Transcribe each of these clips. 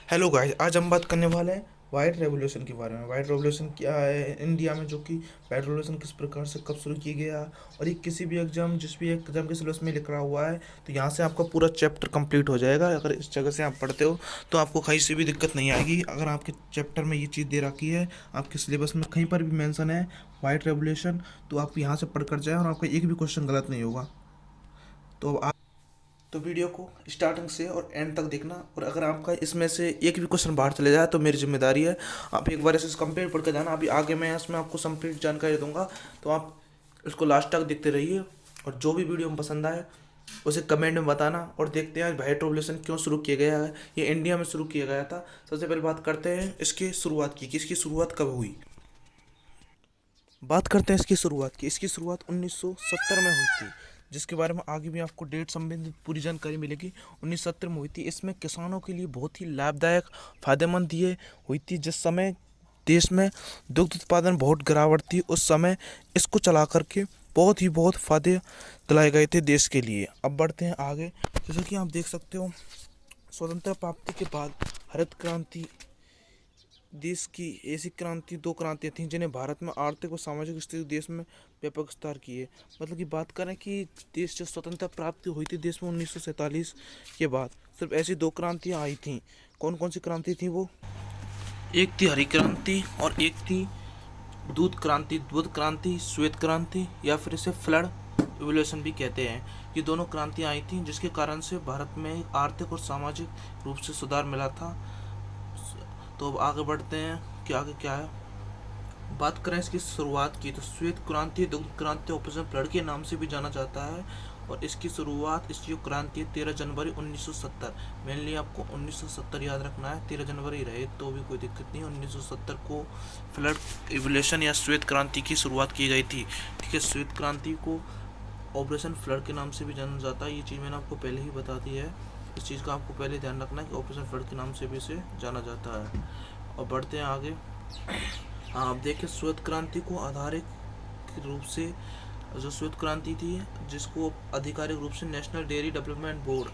Hello guys, आज हम बात करने वाले हैं वाइट रेवोल्यूशन के बारे में। वाइट रेवोल्यूशन क्या है इंडिया में, जो कि वाइट रेवोल्यूशन किस प्रकार से कब शुरू किया गया, और ये किसी भी एग्जाम जिस भी एग्जाम के सिलेबस में लिखा हुआ है, तो यहाँ से आपका पूरा चैप्टर कंप्लीट हो जाएगा। अगर इस जगह से आप पढ़ते हो तो आपको कहीं से भी दिक्कत नहीं आएगी। अगर आपके चैप्टर में ये चीज़ दे रखी है, आपके सिलेबस में कहीं पर भी मेंशन है वाइट रेवोल्यूशन, तो आप यहाँ से पढ़ कर जाए और आपका एक भी क्वेश्चन गलत नहीं होगा। तो अब तो वीडियो को स्टार्टिंग से और एंड तक देखना, और अगर आपका इसमें से एक भी क्वेश्चन बाहर चले जाए तो मेरी जिम्मेदारी है। आप एक बार इसे कंप्लीट पढ़ कर जाना। अभी आगे मैं इसमें आपको कंप्लीट जानकारी दूंगा, तो आप इसको लास्ट तक देखते रहिए। और जो भी वीडियो में पसंद आए उसे कमेंट में बताना। और देखते हैं आज वाइट रेवोल्यूशन क्यों शुरू किया गया है। ये इंडिया में शुरू किया गया था। सबसे पहले बात करते हैं इसकी शुरुआत की, कि इसकी शुरुआत कब हुई। बात करते हैं इसकी शुरुआत की। इसकी शुरुआत 1970 में हुई थी, जिसके बारे में आगे भी आपको डेट संबंधित पूरी जानकारी मिलेगी। 1970 में हुई थी। इसमें किसानों के लिए बहुत ही लाभदायक, फायदेमंद ये हुई थी। जिस समय देश में दुग्ध उत्पादन बहुत गिरावट थी, उस समय इसको चला करके बहुत फायदे दिलाए गए थे देश के लिए। अब बढ़ते हैं आगे। जैसा कि आप देख सकते हो, स्वतंत्रता प्राप्ति के बाद हरित क्रांति देश की ऐसी क्रांति, दो क्रांतियाँ थीं जिन्हें भारत में आर्थिक और सामाजिक स्थिति देश में व्यापक विस्तार किए। मतलब कि बात करें कि देश जो स्वतंत्रता प्राप्ति हुई थी देश में 1947 के बाद, सिर्फ ऐसी दो क्रांतियाँ आई थीं। कौन कौन सी क्रांति थी वो? एक थी हरी क्रांति और एक थी दूध क्रांति, श्वेत क्रांति, या फिर इसे फ्लड रिवोल्यूशन भी कहते हैं। ये दोनों क्रांतियाँ आई थीं, जिसके कारण से भारत में आर्थिक और सामाजिक रूप से सुधार मिला था। तो अब आगे बढ़ते हैं कि आगे क्या है। बात करें इसकी शुरुआत की, तो श्वेत क्रांति, दुग्ध क्रांति, ऑपरेशन फ्लड के नाम से भी जाना जाता है। और इसकी शुरुआत, इस जो क्रांति 13 जनवरी 1970, मेनली आपको 1970 याद रखना है। 13 जनवरी रहे तो भी कोई दिक्कत नहीं। 1970 को फ्लड रिवोल्यूशन या श्वेत क्रांति की शुरुआत की गई थी। ठीक है, श्वेत क्रांति को ऑपरेशन फ्लड के नाम से भी जाना जाता है। ये चीज़ मैंने आपको पहले ही बता दी है। इस चीज़ का आपको पहले ध्यान रखना है कि ऑपरेशन फ्लड के नाम से भी इसे जाना जाता है। और बढ़ते हैं आगे। हाँ, अब देखिए, श्वेत क्रांति को आधारित रूप से, जो श्वेत क्रांति थी, जिसको आधिकारिक रूप से नेशनल डेयरी डेवलपमेंट बोर्ड,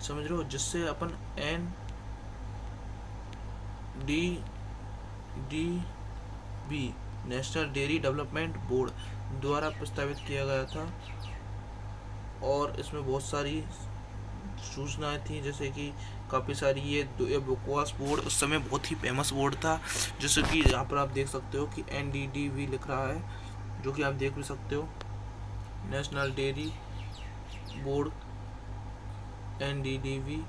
समझ रहे हो, जिससे अपन NDDB, national dairy development board द्वारा प्रस्तावित किया गया था। और इसमें बहुत सारी सूचनाएं थी, जैसे कि काफ़ी सारी ये बकवास बोर्ड उस समय बहुत ही फेमस बोर्ड था। जैसे कि यहाँ पर आप देख सकते हो कि NDDB लिख रहा है, जो कि आप देख भी सकते हो, नेशनल डेयरी बोर्ड, NDDB,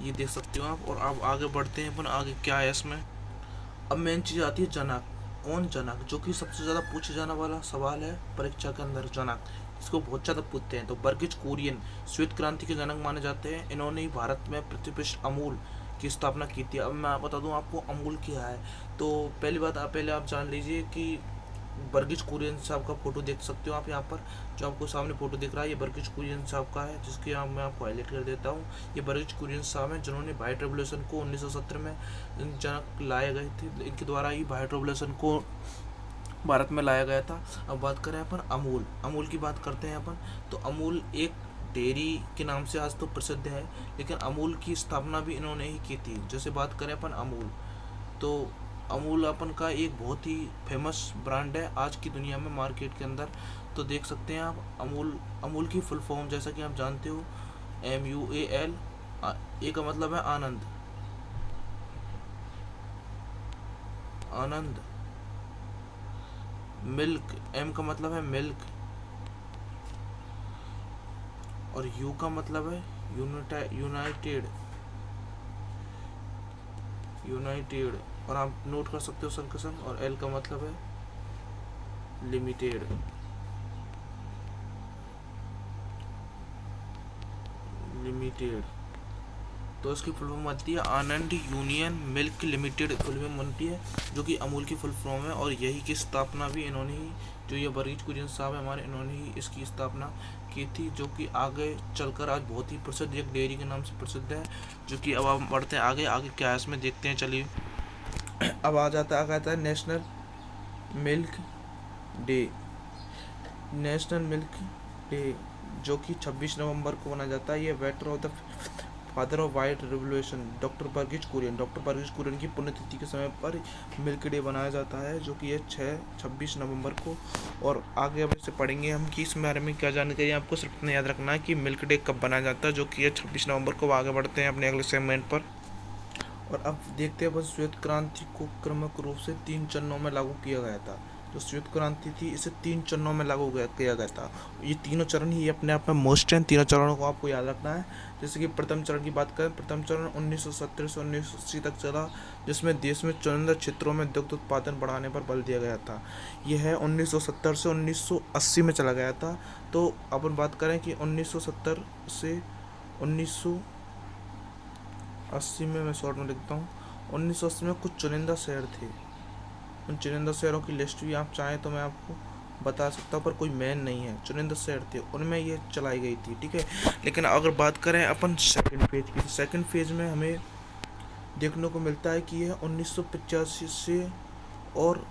ये देख सकते हो आप। और अब आगे बढ़ते हैं अपन, आगे क्या है इसमें। अब मेन चीज़ आती है जनक। कौन जनक? जो कि सबसे ज़्यादा पूछे जाने वाला सवाल है परीक्षा के अंदर, जनक। इसको बहुत ज़्यादा पूछते हैं। तो बर्गिज कुरियन श्वेत क्रांति के जनक माने जाते हैं। इन्होंने ही भारत में प्रतिष्ठित अमूल की स्थापना की थी। अब मैं बता दूं आपको अमूल क्या है। तो पहले आप जान लीजिए कि बर्गिज कुरियन साहब का फोटो देख सकते हो आप यहाँ पर। जो आपको सामने फोटो दिख रहा है, ये बर्गिज कुरियन साहब का है, जिसके मैं आपको हाईलाइट कर देता हूँ। ये बर्गिज कुरियन साहब हैं, जिन्होंने वाइट रेवोल्यूशन को 1970 में जनक लाए गए थे। इनके द्वारा ही वाइट रेवोल्यूशन को भारत में लाया गया था। अब बात करें अपन अमूल की बात करते हैं अपन। तो अमूल एक डेयरी के नाम से आज तो प्रसिद्ध है, लेकिन अमूल की स्थापना भी इन्होंने ही की थी। जैसे बात करें अपन अमूल, तो अमूल अपन का एक बहुत ही फेमस ब्रांड है आज की दुनिया में मार्केट के अंदर। तो देख सकते हैं आप अमूल की फुल फॉर्म, जैसा कि आप जानते हो, MUAL। ए का मतलब है आनंद, आनंद। मिल्क, M का मतलब है मिल्क। और U का मतलब है यूनाइटेड। और आप नोट कर सकते हो संकसन। और L का मतलब है लिमिटेड। तो इसकी फुल फॉर्म आती है Anand union milk limited, full form बनती है, जो कि अमूल की फुल फॉर्म है। और यही की स्थापना भी इन्होंने ही, जो ये बर्गिज कुरियन साहब है हमारे, इन्होंने ही इसकी स्थापना की थी, जो कि आगे चलकर आज बहुत ही प्रसिद्ध एक डेयरी के नाम से प्रसिद्ध है। जो कि अब हम बढ़ते हैं आगे। आगे क्या है इसमें देखते हैं, चलिए। अब आ जाता है national milk day. National milk day, जो कि 26 नवंबर को मनाया जाता है। ये वेटर of the father of white revolution doctor Verghese Kurien की पुण्यतिथि के समय पर मिल्क डे बनाया जाता है, जो कि है 26 नवंबर को। और आगे अब इससे पढ़ेंगे हम कि इस बारे में क्या जानकारी आपको सिर्फ इतना याद रखना है कि मिल्क डे कब बनाया जाता है, जो कि है 26 नवंबर को। आगे बढ़ते हैं अपने अगले सेगमेंट पर। और अब देखते हैं बस श्वेत क्रांति को क्रमिक रूप से 3 चरणों में लागू किया गया था। जो श्वेत क्रांति थी इसे 3 चरणों में लागू किया गया था। ये तीनों चरण ही अपने आप में मोस्ट हैं, तीनों चरणों को आपको याद रखना है। जैसे कि प्रथम चरण की बात करें, प्रथम चरण 1970 से 1980 तक चला, जिसमें देश में चुनिंदा क्षेत्रों में दुग्ध उत्पादन बढ़ाने पर बल दिया गया था। यह है 1970 से 1980 में चला गया था। तो अपन बात करें कि 1970 से 1980 में, मैं शॉर्ट में लिखता हूँ, 1980 में कुछ चुनिंदा शहर थे। उन चुनिंदा शहरों की लिस्ट भी आप चाहें तो मैं आपको बता सकता हूँ, पर कोई मेन नहीं है। चुनिंदा शहर थे, उनमें ये चलाई गई थी, ठीक है। लेकिन अगर बात करें अपन सेकंड फेज की, तो सेकंड फेज में हमें देखने को मिलता है कि यह 1985 से और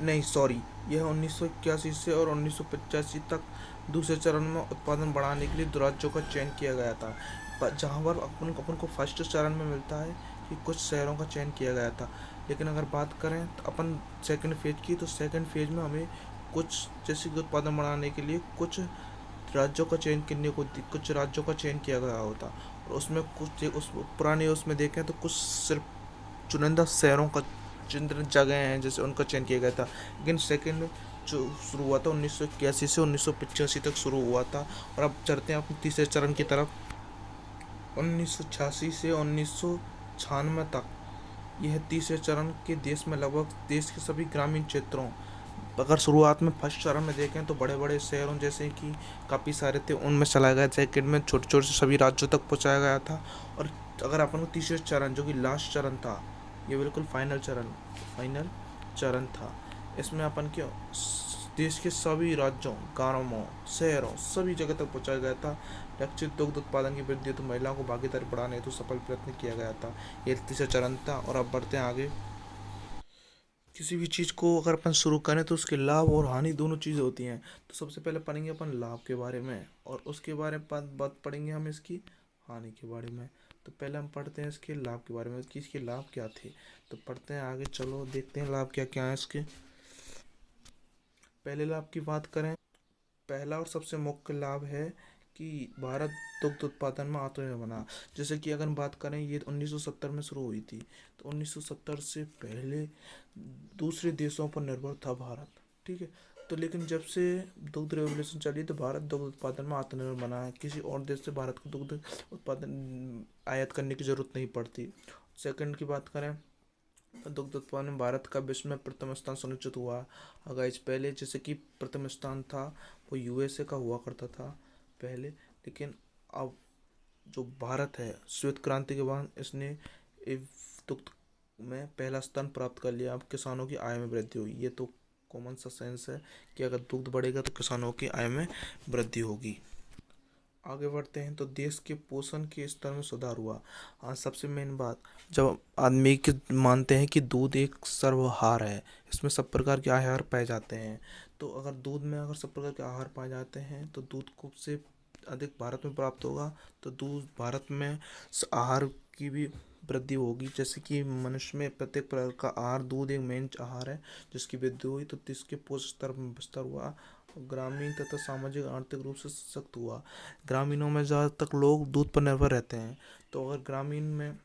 नहीं सॉरी यह 1981 से और 1985 तक दूसरे चरण में उत्पादन बढ़ाने के लिए राज्यों का चयन किया गया था। जहाँ पर अपन को फर्स्ट चरण में मिलता है कि कुछ शहरों का चयन किया गया था। लेकिन अगर बात करें तो अपन सेकंड फेज की, तो सेकंड फेज में हमें कुछ जैसे कि उत्पादन बढ़ाने के लिए कुछ राज्यों का चयन किया गया होता। और उसमें कुछ उस पुराने उसमें देखें तो कुछ सिर्फ चुनिंदा शहरों का जिन जगह हैं जैसे उनका चयन किया गया था। लेकिन सेकंड जो शुरू हुआ था 1981 से 1985 तक शुरू हुआ था। और अब चलते हैं अपने तीसरे चरण की तरफ। 1986 से 1996 तक यह तीसरे चरण के देश में लगभग देश के सभी ग्रामीण क्षेत्रों, अगर शुरुआत में फर्स्ट चरण में देखें तो बड़े बड़े शहरों जैसे कि काफ़ी सारे थे उनमें चलाया गया। सेकंड में छोटे छोटे सभी राज्यों तक पहुंचाया गया था। और अगर अपन को तीसरे चरण जो कि लास्ट चरण था, ये बिल्कुल फाइनल चरण था, इसमें अपन के देश के सभी राज्यों, गांवों, शहरों, सभी जगह तक पहुंचाया गया था। लक्षित दुग्ध उत्पादन की वृद्धि तो महिलाओं को भागीदारी बढ़ाने हेतु सफल प्रयत्न किया गया था। ये तीसरा चरण था। और अब बढ़ते हैं आगे। किसी भी चीज़ को अगर अपन शुरू करें तो उसके लाभ और हानि दोनों चीज़ें होती हैं। तो सबसे पहले पढ़ेंगे अपन लाभ के बारे में, और उसके बारे में बात पढ़ेंगे हम इसकी हानि के बारे में। तो पहले हम पढ़ते हैं इसके लाभ के बारे में कि इसके लाभ क्या थे। तो पढ़ते हैं आगे, चलो देखते हैं लाभ क्या क्या है इसके। पहले लाभ की बात करें, पहला और सबसे मुख्य लाभ है कि भारत दुग्ध उत्पादन में आत्मनिर्भर बना। जैसे कि अगर बात करें, ये 1970 में शुरू हुई थी, तो 1970 से पहले दूसरे देशों पर निर्भर था भारत, ठीक है। तो लेकिन जब से दुग्ध रेवोल्यूशन चली तो भारत दुग्ध उत्पादन में आत्मनिर्भर बना है। किसी और देश से भारत को दुग्ध उत्पादन आयात करने की जरूरत नहीं पड़ती। सेकंड की बात करें, दुग्ध उत्पादन में भारत का विश्व में प्रथम स्थान सुनिश्चित हुआ। अगर इस पहले जैसे कि प्रथम स्थान था वो यूएसए का हुआ करता था पहले, लेकिन अब जो भारत है श्वेत क्रांति के बाद इसने दुग्ध में पहला स्थान प्राप्त कर लिया। अब किसानों की आय में वृद्धि हुई। ये तो कॉमन सा सेंस है कि अगर दुग्ध बढ़ेगा तो किसानों की आय में वृद्धि होगी। आगे बढ़ते हैं, तो देश के पोषण के स्तर में सुधार हुआ। हाँ, सबसे मेन बात, जब आदमी के मानते हैं कि दूध एक सर्वहार है, इसमें सब प्रकार के आहार पाए जाते हैं। तो अगर दूध में अगर सब प्रकार के आहार पाए जाते हैं तो दूध को से अधिक भारत में प्राप्त होगा, तो दूध भारत में आहार की भी वृद्धि होगी। जैसे कि मनुष्य में प्रत्येक प्रकार का आहार, दूध एक मेन आहार है जिसकी वृद्धि हुई, तो इसके पोषण स्तर में विस्तार हुआ। ग्रामीण तथा सामाजिक आर्थिक रूप से सशक्त हुआ। ग्रामीणों में ज़्यादा तक लोग दूध पर निर्भर रहते हैं, तो अगर ग्रामीण में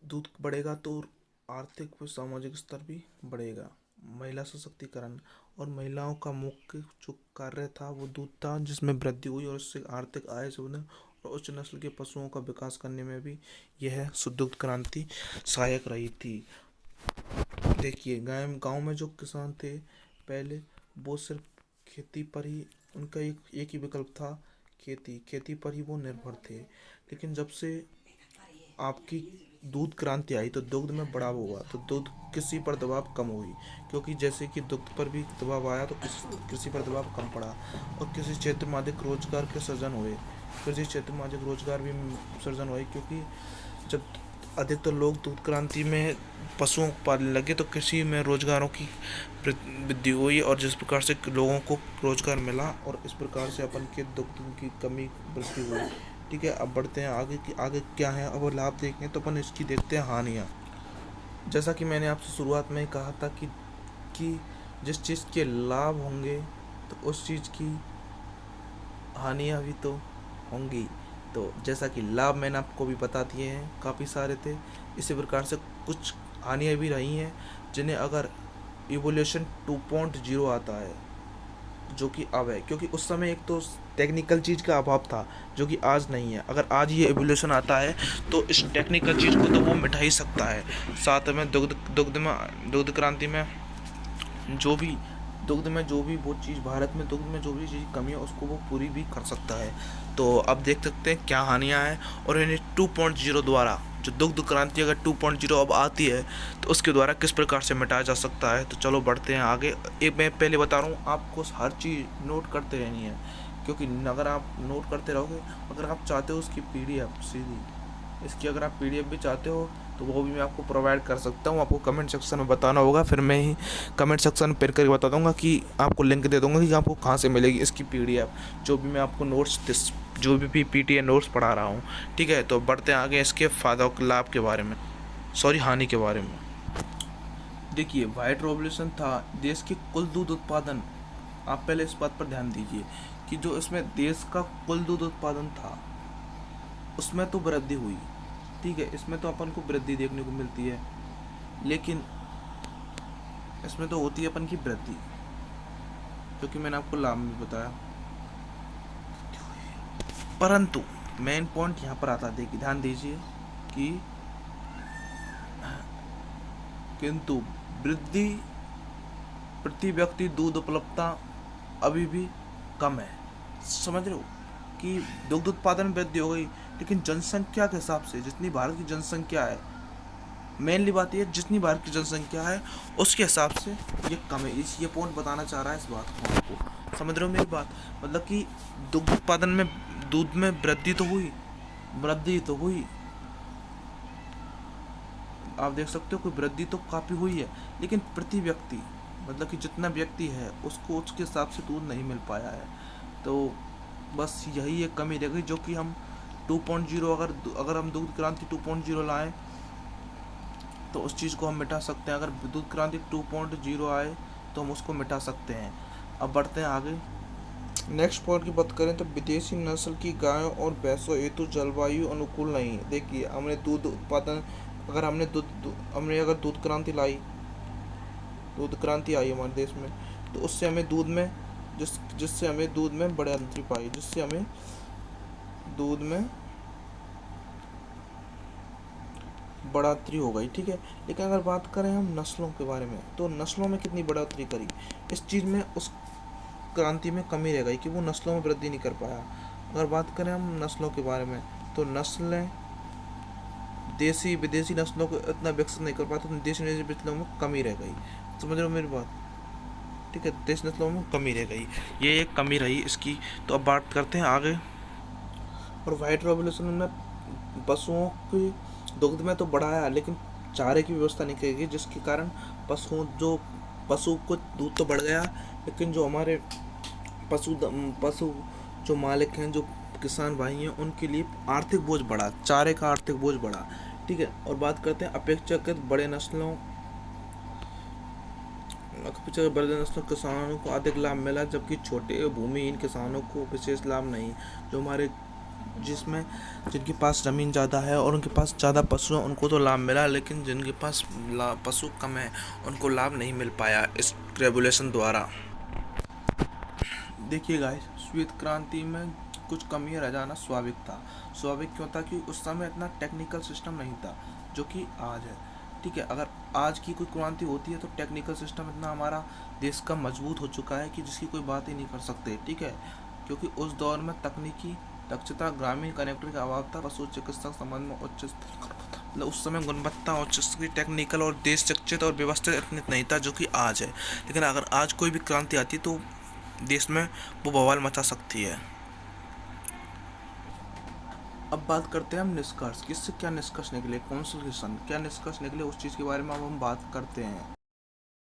दूध बढ़ेगा तो आर्थिक व सामाजिक स्तर भी बढ़ेगा। महिला सशक्तिकरण, और महिलाओं का मुख्य जो कार्य था वो दूध था, जिसमें वृद्धि हुई और इससे आर्थिक आय से और उच्च नस्ल के पशुओं का विकास करने में भी यह दुग्ध क्रांति सहायक रही थी। देखिए, गांव में जो किसान थे पहले, वो सिर्फ खेती पर ही उनका एक ही विकल्प था, खेती पर ही वो निर्भर थे। लेकिन जब से आपकी दूध क्रांति आई तो दुग्ध में बढ़ावा हुआ, तो दूध कृषि पर दबाव कम हुई, क्योंकि जैसे कि दुग्ध पर भी दबाव आया तो कृषि पर दबाव कम पड़ा और कृषि क्षेत्र में अधिक रोजगार के सृजन हुए। क्योंकि जब अधिकतर लोग दूध क्रांति में पशुओं को पालने लगे तो कृषि में रोजगारों की वृद्धि हुई, और जिस प्रकार से लोगों को रोजगार मिला और इस प्रकार से अपन के दुग्ध की कमी वृद्धि हुई। ठीक है, अब बढ़ते हैं आगे कि आगे क्या है। अब लाभ देखें तो अपन इसकी देखते हैं हानियाँ। जैसा कि मैंने आपसे शुरुआत में ही कहा था कि जिस चीज़ के लाभ होंगे तो उस चीज़ की हानियाँ भी तो होंगी। तो जैसा कि लाभ मैंने आपको भी बता दिए हैं, काफ़ी सारे थे। इसी प्रकार से कुछ हानियाँ भी रही हैं जिन्हें अगर इवोल्यूशन 2.0 आता है, जो कि अब है, क्योंकि उस समय एक तो टेक्निकल चीज़ का अभाव था जो कि आज नहीं है। अगर आज ये एवोल्यूशन आता है तो इस टेक्निकल चीज़ को तो वो मिटा ही सकता है। साथ में दुग्ध क्रांति में जो भी वो चीज़, भारत में दुग्ध में जो भी चीज़ कमी है उसको वो पूरी भी कर सकता है। तो अब देख सकते हैं क्या हानियाँ हैं, और इन्हें 2.0 द्वारा, जो दुग्ध क्रांति अगर 2.0 अब आती है तो उसके द्वारा किस प्रकार से मिटाया जा सकता है। तो चलो बढ़ते हैं आगे। एक मैं पहले बता रहा हूँ, आपको हर चीज़ नोट करते रहनी है, क्योंकि अगर आप नोट करते रहोगे, अगर आप चाहते हो उसकी PDF सीधी, इसकी अगर आप PDF भी चाहते हो तो वो भी मैं आपको प्रोवाइड कर सकता हूँ। आपको कमेंट सेक्शन में बताना होगा, फिर मैं ही कमेंट सेक्शन में पिन करके बता दूंगा कि आपको लिंक दे दूंगा कि आपको कहाँ से मिलेगी इसकी PDF, जो भी मैं आपको नोट्स, जो भी PTA नोट्स पढ़ा रहा हूँ। ठीक है, तो बढ़ते हैं आगे इसके फ़ायदा और लाभ के बारे में, हानि के बारे में। देखिए, व्हाइट रेवोल्यूशन था देश के कुल दूध उत्पादन, आप पहले इस बात पर ध्यान दीजिए कि जो इसमें देश का कुल दूध उत्पादन था उसमें तो वृद्धि हुई, ठीक है, इसमें तो अपन को वृद्धि देखने को मिलती है, लेकिन इसमें तो होती है अपन की वृद्धि, क्योंकि मैंने आपको लाभ में बताया। परंतु मेन पॉइंट यहाँ पर आता है, देखिए ध्यान दीजिए कि किंतु वृद्धि प्रति व्यक्ति दूध उपलब्धता अभी भी कम है। समझ रहे हो कि दुग्ध उत्पादन में वृद्धि हो गई, लेकिन जनसंख्या के हिसाब से जितनी भारत की जनसंख्या है, मेनली बात ये, जितनी भारत की जनसंख्या है उसके हिसाब से ये कम है। ये पॉइंट बताना चाह रहा है इस बात को आपको। समझ रहे हो मेरी बात? मतलब कि दुग्ध उत्पादन में, दूध में वृद्धि तो हुई, आप देख सकते हो कि वृद्धि तो काफ़ी हुई है, लेकिन प्रति व्यक्ति, मतलब कि जितना व्यक्ति है उसको उसके हिसाब से दूध नहीं मिल पाया है। तो बस यही एक कमी रह गई, जो कि हम 2.0, अगर हम दूध क्रांति 2.0 लाएं तो उस चीज़ को हम मिटा सकते हैं। अगर दूध क्रांति 2.0 आए तो हम उसको मिटा सकते हैं। अब बढ़ते हैं आगे। नेक्स्ट पॉइंट की बात करें तो विदेशी नस्ल की गायों और भैंसों हेतु जलवायु अनुकूल नहीं है। देखिए, हमने दूध उत्पादन, अगर दूध क्रांति लाई, दूध क्रांति आई हमारे देश में, तो उससे हमें दूध में जिससे हमें दूध में बढ़ोतरी पाई, जिससे हमें दूध में बढ़ोतरी हो गई, ठीक है। लेकिन अगर बात करें हम नस्लों के बारे में, तो नस्लों में कितनी बढ़ोतरी करी, इस चीज़ में उस क्रांति में कमी रह गई कि वो नस्लों में वृद्धि नहीं कर पाया। अगर बात करें हम नस्लों के बारे में, तो नस्लें देसी विदेशी नस्लों को इतना विकसित नहीं कर पाता, तो देशी नस्लों में कमी रह गई। समझ रहे हो मेरी बात? ठीक है, देशी नस्लों में कमी रह गई, ये एक कमी रही इसकी। तो अब बात करते हैं आगे। और व्हाइट रेवोल्यूशन में पशुओं की दुग्ध में तो बढ़ाया, लेकिन चारे की व्यवस्था नहीं की गई, जिसके कारण पशु को दूध तो बढ़ गया, लेकिन जो हमारे पशु जो मालिक हैं, जो किसान भाई हैं, उनके लिए आर्थिक बोझ बढ़ा, चारे का आर्थिक बोझ बढ़ा, ठीक है। और बात करते हैं अपेक्षाकृत बड़े नस्लों किसानों को अधिक लाभ मिला, जबकि छोटे भूमिहीन किसानों को विशेष लाभ नहीं। जो हमारे जिनके पास ज़मीन ज़्यादा है और उनके पास ज़्यादा पशु हैं उनको तो लाभ मिला, लेकिन जिनके पास पशु कम है उनको लाभ नहीं मिल पाया इस रेवोल्यूशन द्वारा। देखिए गाइस, श्वेत क्रांति में कुछ कमियां रह जाना स्वाभाविक था। स्वाभाविक क्यों था? कि उस समय इतना टेक्निकल सिस्टम नहीं था जो कि आज है, ठीक है। अगर आज की कोई क्रांति होती है तो टेक्निकल सिस्टम इतना हमारा देश का मजबूत हो चुका है कि जिसकी कोई बात ही नहीं कर सकते, ठीक है। क्योंकि उस दौर में तकनीकी दक्षता, ग्रामीण कनेक्टिविटी का अभाव था, पशु चिकित्सा संबंध में उच्च, मतलब उस समय गुणवत्ता, उच्च टेक्निकल और देश शिक्षित और व्यवस्थित इतनी नहीं था जो कि आज है। लेकिन अगर आज कोई भी क्रांति आती तो देश में वो बवाल मचा सकती है। अब बात करते हैं हम निष्कर्ष, किससे क्या निष्कर्ष निकले, कौंसिल क्या निष्कर्ष निकले, उस चीज़ के बारे में अब हम बात करते हैं।